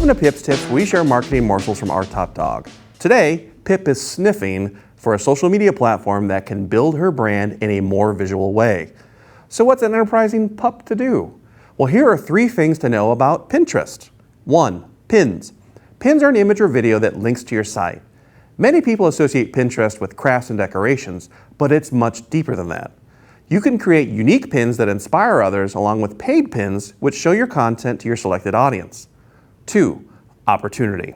Welcome to Pip's Tips, where we share marketing morsels from our top dog. Today, Pip is sniffing for a social media platform that can build her brand in a more visual way. So what's an enterprising pup to do? Well, here are 3 things to know about Pinterest. 1. Pins. Pins are an image or video that links to your site. Many people associate Pinterest with crafts and decorations, but it's much deeper than that. You can create unique pins that inspire others, along with paid pins which show your content to your selected audience. 2. Opportunity.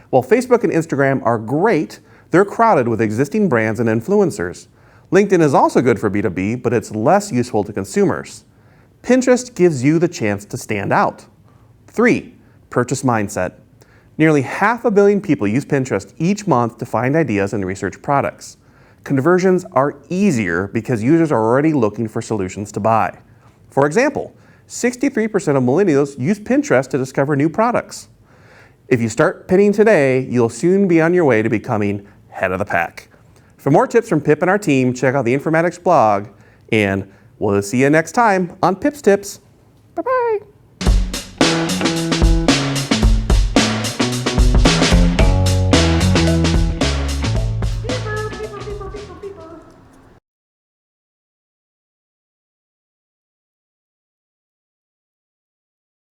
While Facebook and Instagram are great, they're crowded with existing brands and influencers. LinkedIn is also good for B2B, but it's less useful to consumers. Pinterest gives you the chance to stand out. 3. Purchase mindset. Nearly 500 million people use Pinterest each month to find ideas and research products. Conversions are easier because users are already looking for solutions to buy. For example, 63% of millennials use Pinterest to discover new products. If you start pinning today, you'll soon be on your way to becoming head of the pack. For more tips from Pip and our team, check out the Informatics blog, and we'll see you next time on Pip's Tips. Bye-bye.